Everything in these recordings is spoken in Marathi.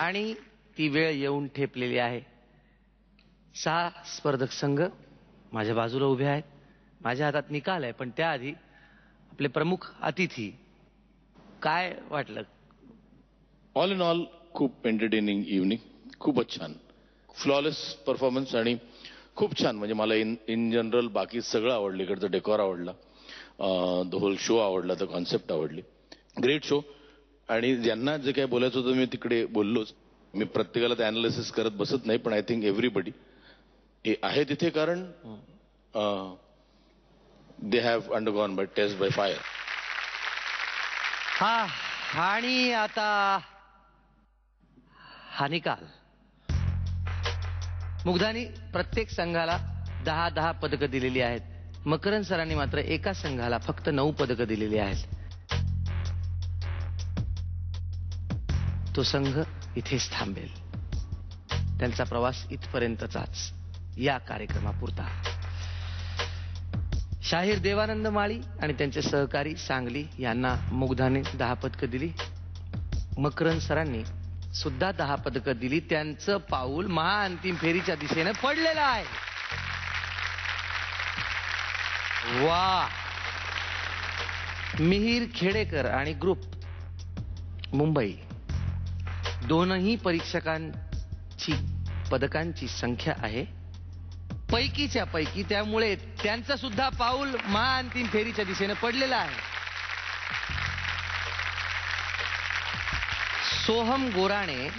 आणि ती वेळ येऊन ठेपलेली आहे. 6 स्पर्धक संघ माझ्या बाजूला उभे आहेत. माझ्या हातात निकाल आहे, पण त्याआधी आपले प्रमुख अतिथी, काय वाटलं? ऑल इन ऑल खूप एंटरटेनिंग इव्हनिंग, खूपच छान, फ्लॉलेस परफॉर्मन्स आणि खूप छान. म्हणजे मला इन जनरल बाकी सगळं आवडलं. इकडचं डेकोर आवडला, द होल शो आवडला, द कॉन्सेप्ट आवडली. Great show. आणि ज्यांना जे काही बोलायचं होतं मी तिकडे बोललोच. मी प्रत्येकाला ते अनालिसिस करत बसत नाही, पण आय थिंक एव्हरीबडी आहे तिथे कारण they have undergone by test by fire. आणि आता हा निकाल. मुग्धांनी प्रत्येक संघाला 10-10 पदकं दिलेली आहेत. मकरंद सरांनी मात्र एका संघाला फक्त 9 पदकं दिलेली आहेत. तो संघ इथेच थांबेल. त्यांचा प्रवास इथपर्यंतचाच या कार्यक्रमापुरता. शाहीर देवानंद माळी आणि त्यांचे सहकारी सांगली यांना मुग्धाने 10 पदकं दिली. मकरंद सरांनी सुद्धा 10 पदकं दिली. त्यांचं पाऊल महाअंतिम फेरीच्या दिशेने पडलेलं आहे. वा. मिहीर खेडेकर आणि ग्रुप मुंबई दोनही परीक्षकांची पदकांची संख्या आहे पैकीच्या पैकी. त्यामुळे त्यांचं सुद्धा पाऊल महाअंतिम फेरीच्या दिशेने पडलेलं आहे. सोहम गोराणे,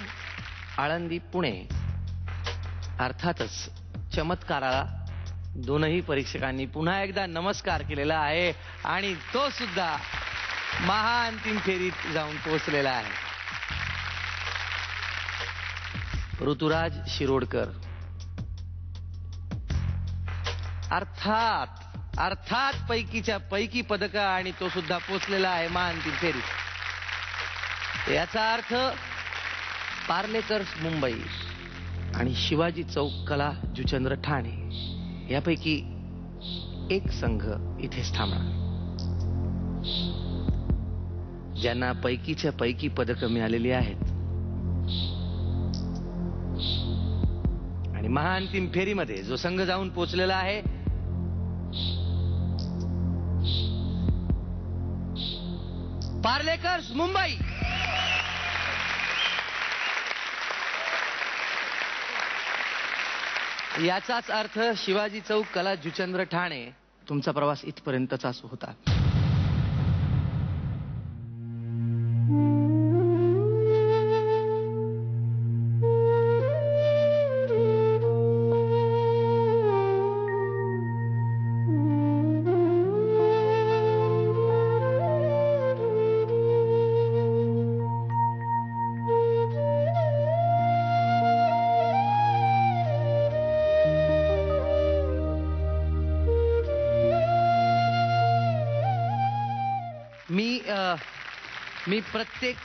आळंदी पुणे. अर्थातच चमत्काराला दोनही परीक्षकांनी पुन्हा एकदा नमस्कार केलेला आहे आणि तो सुद्धा महाअंतिम फेरीत जाऊन पोहोचलेला आहे. ऋतुराज शिरोडकर. अर्थात पैकीच्या पैकी पदक आणि तो सुद्धा पोचलेला आहे महाअंतिम फेरीत. याचा अर्थ पार्लेकर्स मुंबई आणि शिवाजी चौक कला जुचंद्र ठाणे यापैकी एक संघ इथेच थांबणार. ज्यांना पैकीच्या पैकी पदकं मिळालेली आहेत आणि महाअंतिम फेरीमध्ये जो संघ जाऊन पोहोचलेला आहे पार्लेकर्स मुंबई. याचाच अर्थ शिवाजी चौक कला जुचंद्र ठाणे तुमचा प्रवास इथपर्यंतचाच होता. मी प्रत्येक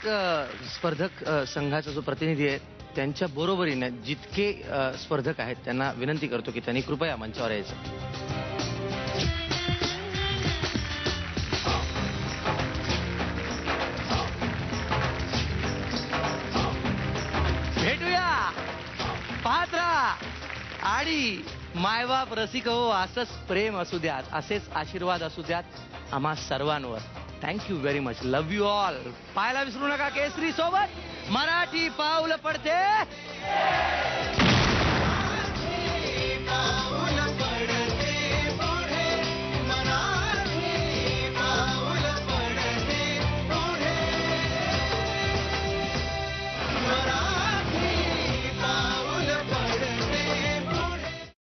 स्पर्धक संघाचा जो प्रतिनिधी आहे त्यांच्या बरोबरीने जितके स्पर्धक आहेत त्यांना विनंती करतो की त्यांनी कृपया मंचावर यायचं. भेटूया, पाहत राहा आणि मायबाप रसिक हो, असंच प्रेम असू द्यात, असेच आशीर्वाद असू द्यात आम्हा सर्वांवर. Thank you very much. Love you all. पाहायला विसरू नका केसरी सोबत मराठी पाऊल पडते.